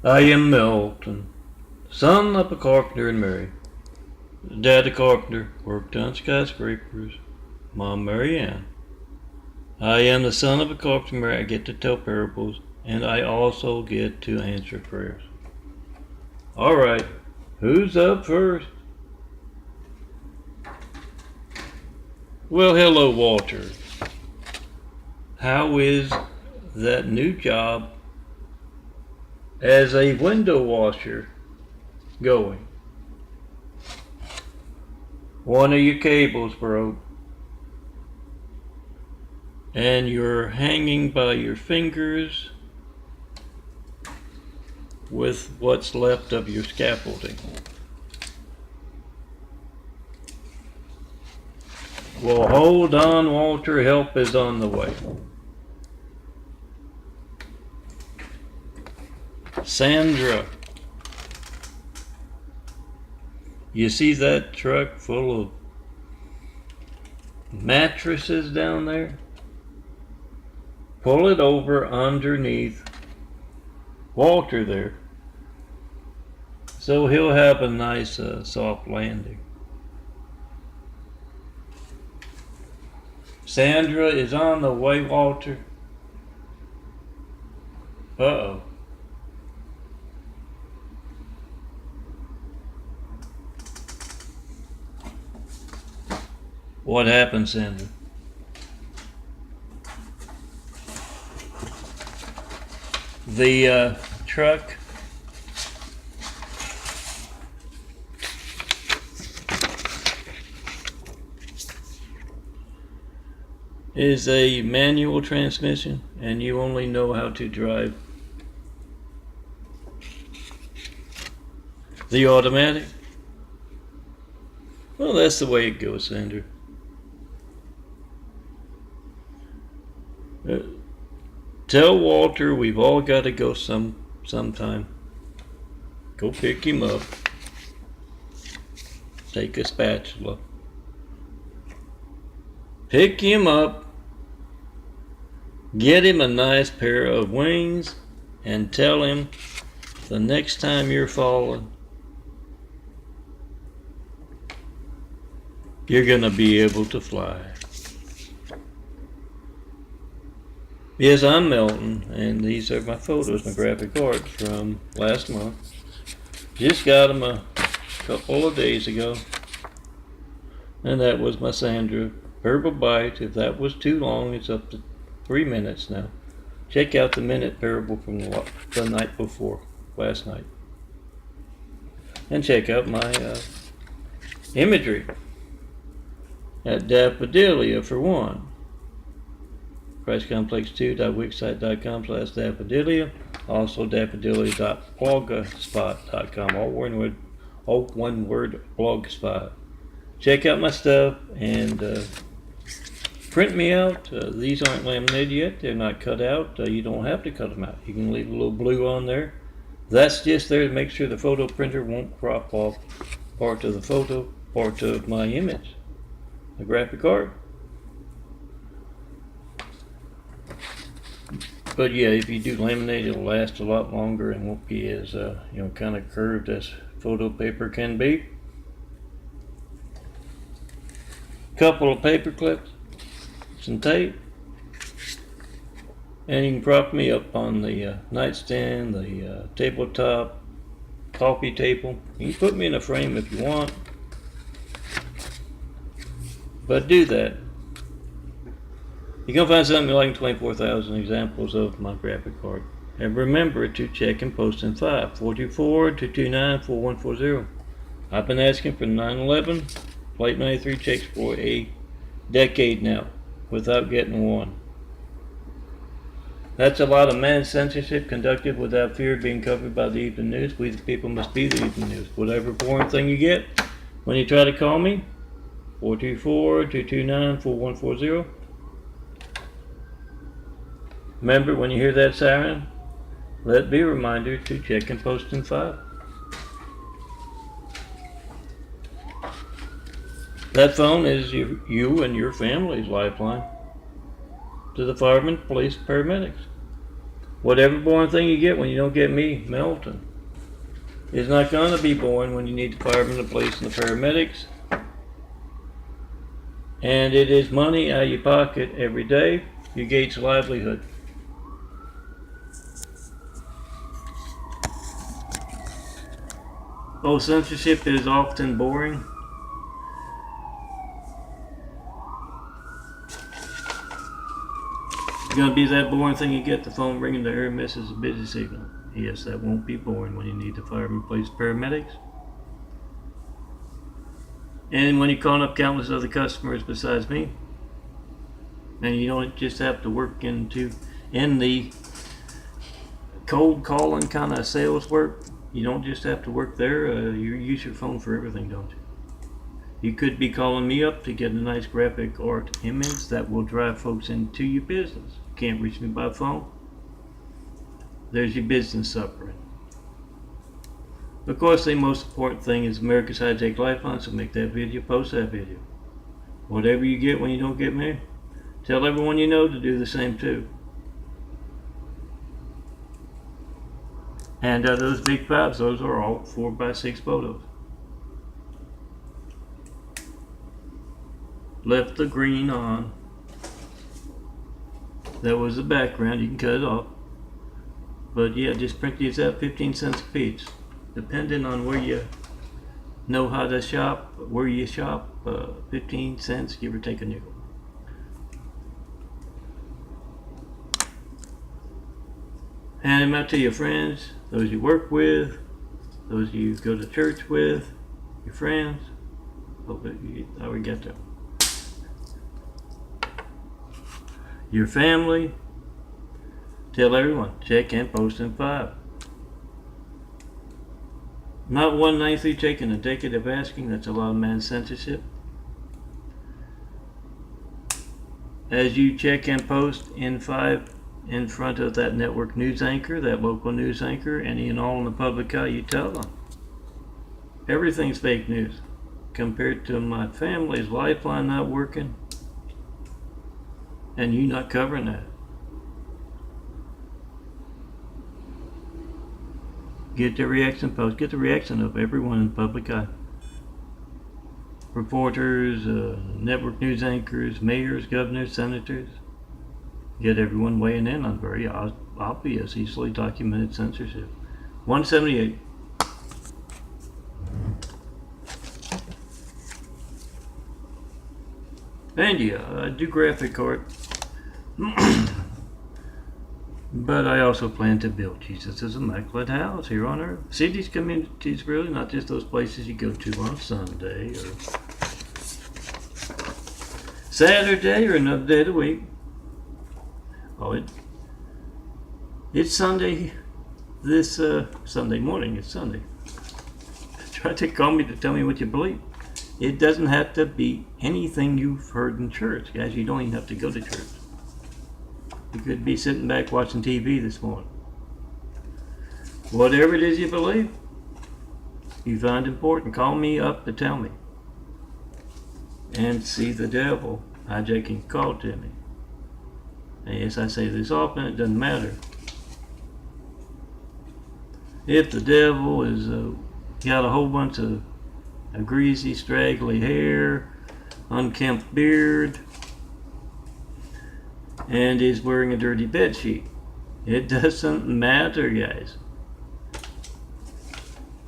I am Milton, son of a carpenter and Mary. Dad, a carpenter, worked on skyscrapers. Mom, Mary Ann. I am the son of a carpenter and Mary. I get to tell parables, and I also get to answer prayers. All right, who's up first? Well, hello, Walter. How is that new job as a window washer going? One of your cables broke, and you're hanging by your fingers with what's left of your scaffolding. Well, hold on, Walter. Help is on the way. Sandra, you see that truck full of mattresses down there? Pull it over underneath Walter there, so he'll have a nice soft landing. Sandra is on the way, Walter. Uh-oh. What happened, Sandra? The truck is a manual transmission, and you only know how to drive the automatic. Well, that's the way it goes, Sandra. Tell Walter we've all got to go sometime. Go pick him up. Take a spatula. Pick him up. Get him a nice pair of wings and tell him the next time you're falling, you're gonna be able to fly. Yes, I'm Milton, and these are my photos, my graphic art from last month. Just got them a couple of days ago. And that was my Sandra Verbal Bite. If that was too long, it's up to 3 minutes now. Check out the minute parable from the night before, last night. And check out my imagery at Daffodilia for one. ChristComplex2.wixsite.com/Daffodilia. Also daffodilia.blogspot.com. All one word, blogspot. Check out my stuff and print me out. These aren't laminated yet. They're not cut out. You don't have to cut them out. You can leave a little blue on there. That's just there to make sure the photo printer won't crop off part of the photo, part of my image, the graphic art. But yeah, if you do laminate, it'll last a lot longer and won't be as kind of curved as photo paper can be. Couple of paper clips, some tape, and you can prop me up on the nightstand, the tabletop, coffee table. You can put me in a frame if you want, but do that. You're going to find something like 24,000 examples of my graphic art. And remember to check and post in 5, 424-229-4140. I've been asking for 9/11 Flight 93 checks for a decade now without getting one. That's a lot of managed censorship conducted without fear of being covered by the evening news. We the people must be the evening news. Whatever boring thing you get when you try to call me, 424-229-4140. Remember, when you hear that siren, let it be a reminder to check and post in 5. That phone is you and your family's lifeline to the firemen, police, paramedics. Whatever boring thing you get when you don't get me, Melton, is not going to be boring when you need the firemen, the police, and the paramedics. And it is money out of your pocket every day, your gate's livelihood. Oh, censorship is often boring. It's going to be that boring thing you get the phone ringing, the error misses a busy signal. Yes, that won't be boring when you need the firemen, police, paramedics. And when you're calling up countless other customers besides me, and you don't just have to work in the cold calling kind of sales work, you don't just have to work there. You use your phone for everything, don't you? You could be calling me up to get a nice graphic art image that will drive folks into your business. Can't reach me by phone? There's your business suffering. Of course, the most important thing is America's hijacked lifeline, so make that video, post that video. Whatever you get when you don't get me, tell everyone you know to do the same too. And those big fives, those are all 4x6 photos. Left the green on. That was the background, you can cut it off. But yeah, just print these out, 15 cents a piece. Depending on where you know how to shop, where you shop, 15 cents, give or take a nickel. Hand them out to your friends, those you work with, those you go to church with, your friends. Hope you already got them. Your family. Tell everyone, check and post in 5. Not one nicely taking a decade of asking, that's a lot of man censorship. As you check and post in 5 in front of that network news anchor, that local news anchor, any and all in the public eye, you tell them. Everything's fake news. Compared to my family's lifeline not working, and you not covering that. Get the reaction post. Get the reaction of everyone in the public eye. Reporters, network news anchors, mayors, governors, senators. Get everyone weighing in on very obvious, easily documented censorship. 178. And yeah, I do graphic art. But I also plan to build Jesus' immaculate house here on earth. See these communities, really, not just those places you go to on Sunday or Saturday or another day of the week. Oh, it's Sunday. This Sunday morning, it's Sunday. Try to call me to tell me what you believe. It doesn't have to be anything you've heard in church, guys. You don't even have to go to church. You could be sitting back watching TV this morning. Whatever it is you believe, you find important, call me up to tell me. And see the devil hijacking a call to me. And yes, I say this often, it doesn't matter. If the devil is got a whole bunch of greasy, straggly hair, unkempt beard, and is wearing a dirty bed sheet, it doesn't matter, guys.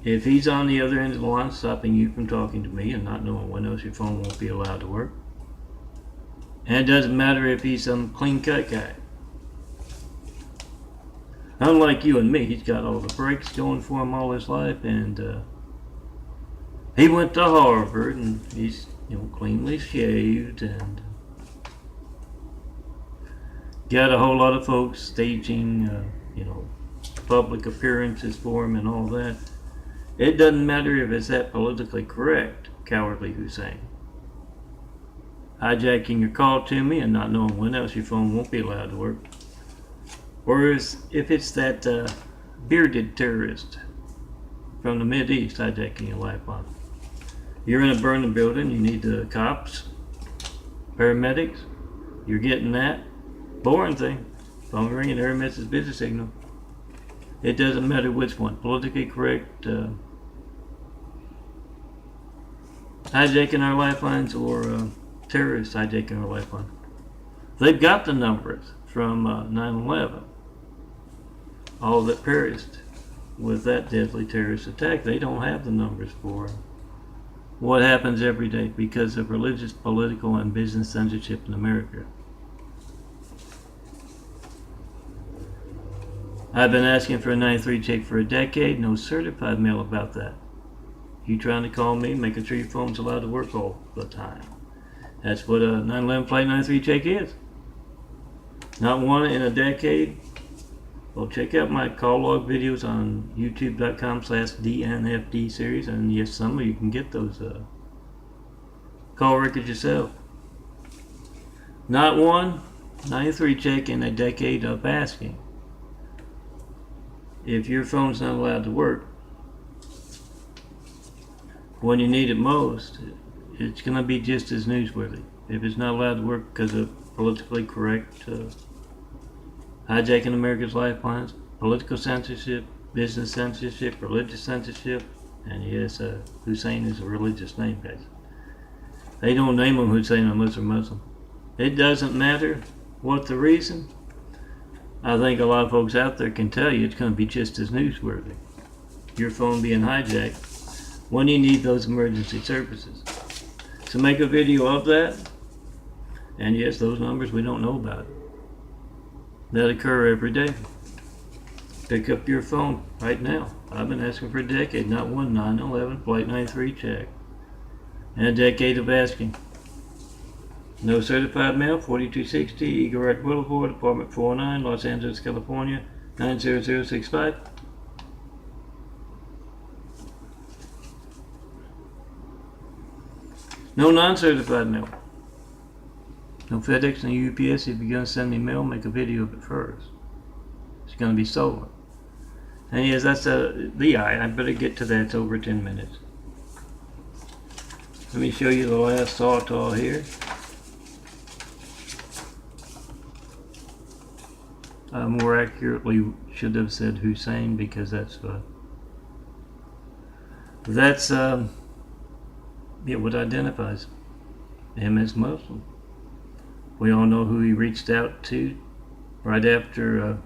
If he's on the other end of the line stopping you from talking to me and not knowing when else your phone won't be allowed to work, and it doesn't matter if he's some clean-cut guy. Unlike you and me, he's got all the breaks going for him all his life, and he went to Harvard, and he's cleanly shaved, and got a whole lot of folks staging, public appearances for him and all that. It doesn't matter if it's that politically correct, cowardly Hussein. Hijacking your call to me and not knowing when else your phone won't be allowed to work. Or if it's that bearded terrorist from the Mideast hijacking your lifeline. You're in a burning building, you need the cops, paramedics, you're getting that. Boring thing. phone ringing, error message, busy signal. It doesn't matter which one. Politically correct, hijacking our lifelines, or terrorists hijacking our lifeline. They've got the numbers from 9/11. All that perished with that deadly terrorist attack. They don't have the numbers for what happens every day because of religious, political, and business censorship in America. I've been asking for a 93 check for a decade. No certified mail about that. You trying to call me, making sure your phone's allowed to work all the time. That's what a 9/11 Flight 93 check is. Not one in a decade. Well, check out my call log videos on youtube.com/DNFD series, and yes, some of you can get those call records yourself. Not one 93 check in a decade of asking. If your phone's not allowed to work when you need it most, it's going to be just as newsworthy. If it's not allowed to work because of politically correct hijacking America's lifelines, political censorship, business censorship, religious censorship, and yes, Hussein is a religious name, guys. They don't name him Hussein unless they're Muslim. It doesn't matter what the reason. I think a lot of folks out there can tell you it's going to be just as newsworthy. Your phone being hijacked when you need those emergency services. So make a video of that. And yes, those numbers we don't know about. That occur every day. Pick up your phone right now. I've been asking for a decade, not one 9/11 Flight 93 check. And a decade of asking. No certified mail, 4260 Eagle Rock Boulevard, Apartment 409, Los Angeles, California, 90065. No non-certified mail. No FedEx, no UPS. If you're going to send me mail, make a video of it first. It's going to be stolen. And yes, that's the eye. I better get to that. It's over 10 minutes. Let me show you the last Soacam here. More accurately, should have said Hussein, because that's what identifies him as Muslim. We all know who he reached out to right after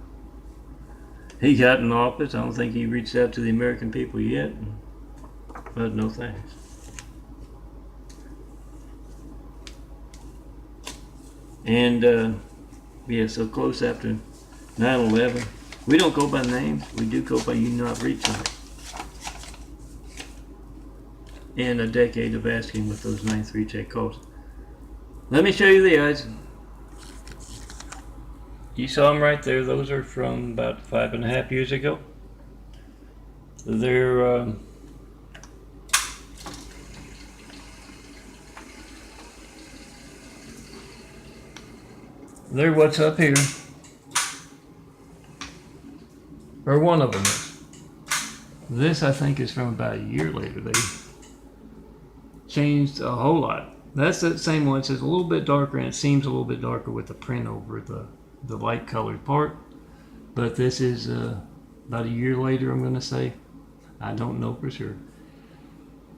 he got in office. I don't think he reached out to the American people yet, but no thanks. And so close after 9/11. We don't go by names. We do go by you not reaching it. And a decade of asking with those 93 check calls. Let me show you the eyes. You saw them right there. Those are from about 5.5 years ago. They're what's up here. Or one of them is. This, I think, is from about a year later. They changed a whole lot. That's that same one. It's a little bit darker, and it seems a little bit darker with the print over the light colored part. But this is about a year later, I'm going to say. I don't know for sure.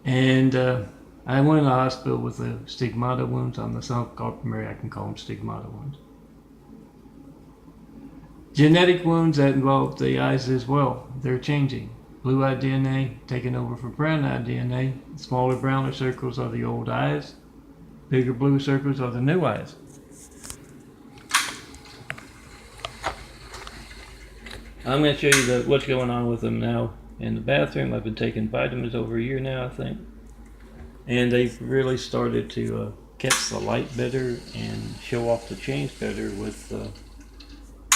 And I went to the hospital with the stigmata wounds. I'm the son of Carpenter. I can call them stigmata wounds. Genetic wounds that involve the eyes as well. They're changing. Blue-eyed DNA taking over for brown-eyed DNA. Smaller, browner circles are the old eyes. Bigger blue circles are the new eyes. I'm going to show you what's going on with them now in the bathroom. I've been taking vitamins over a year now, I think. And they've really started to catch the light better and show off the change better with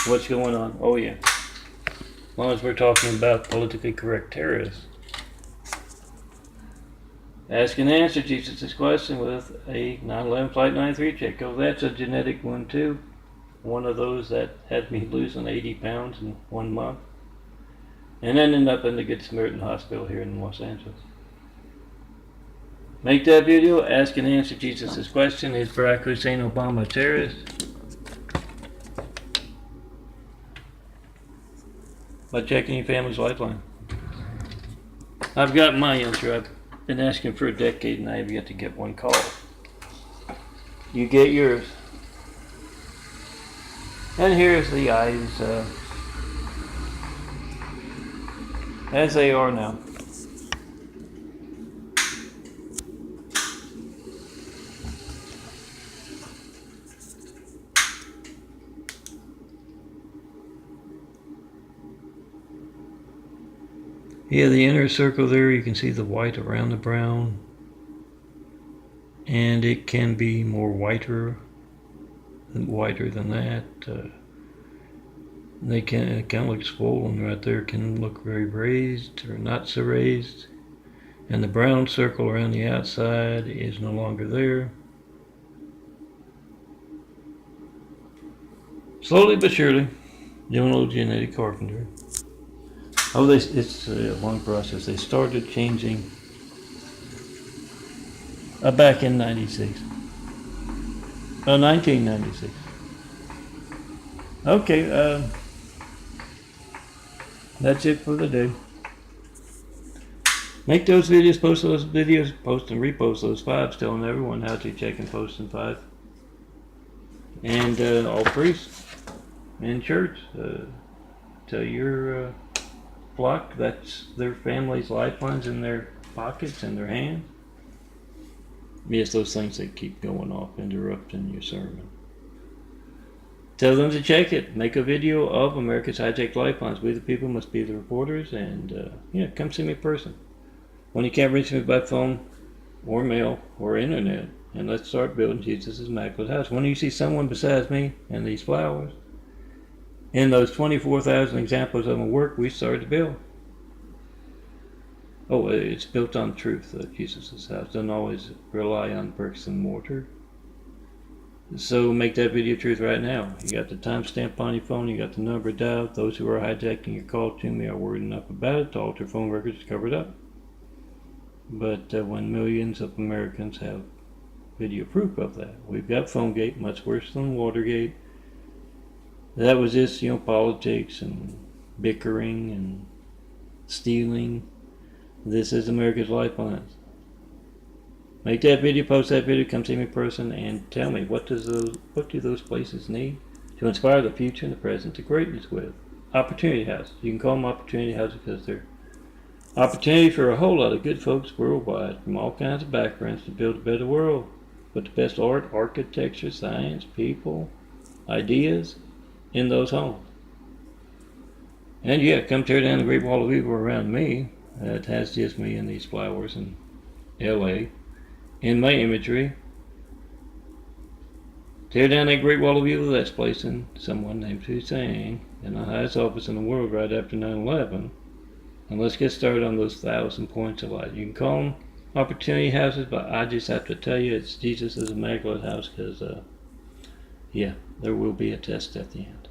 what's going on. Oh yeah. As long as we're talking about politically correct terrorists. Ask and answer Jesus' question with a 9/11 Flight 93 check. Oh, that's a genetic one too. One of those that had me losing 80 pounds in 1 month. And ended up in the Good Samaritan Hospital here in Los Angeles. Make that video. Ask and answer Jesus' question. Is Barack Hussein Obama a terrorist? by checking your family's lifeline. I've got my answer. I've been asking for a decade and I have yet to get one call. You get yours. And here's the eyes as they are now. Yeah, the inner circle there, you can see the white around the brown. And it can be more whiter than that. They can kind of look swollen right there, can look very raised or not so raised. And the brown circle around the outside is no longer there. Slowly but surely, doing a little genetic carpentry. Oh, it's a long process. They started changing back in 96. 1996. Okay, that's it for the day. Make those videos, post those videos, post and repost those fives, telling everyone how to check and post in five. And all priests in church, tell your flock that's their family's lifelines in their pockets and their hands. Yes, those things that keep going off, interrupting your sermon. Tell them to check it. Make a video of America's Hijacked Lifelines. We the people must be the reporters, and come see me in person. When you can't reach me by phone or mail or internet, and let's start building Jesus' Immaculate House. When you see someone besides me and these flowers, in those 24,000 examples of my work, we started to build. Oh, it's built on truth, Jesus' house. Doesn't always rely on bricks and mortar. So make that video truth right now. You got the timestamp on your phone, you got the number dialed. Those who are hijacking your call to me are worried enough about it to alter phone records covered up. But when millions of Americans have video proof of that, we've got PhoneGate, much worse than Watergate. That was just, politics and bickering and stealing. This is America's Lifelines. Make that video, post that video, come see me in person, and tell me what do those places need to inspire the future and the present to greatness with. Opportunity houses. You can call them opportunity houses because they're opportunity for a whole lot of good folks worldwide from all kinds of backgrounds to build a better world with the best art, architecture, science, people, ideas in those homes. And come tear down the Great Wall of Evil around me. It has just me and these flowers in LA. In my imagery, tear down that Great Wall of Evil that's placing someone named Hussein in the highest office in the world right after 9/11. And let's get started on those 1,000 points of light. You can call them opportunity houses, but I just have to tell you it's Jesus' Immaculate House because, there will be a test at the end.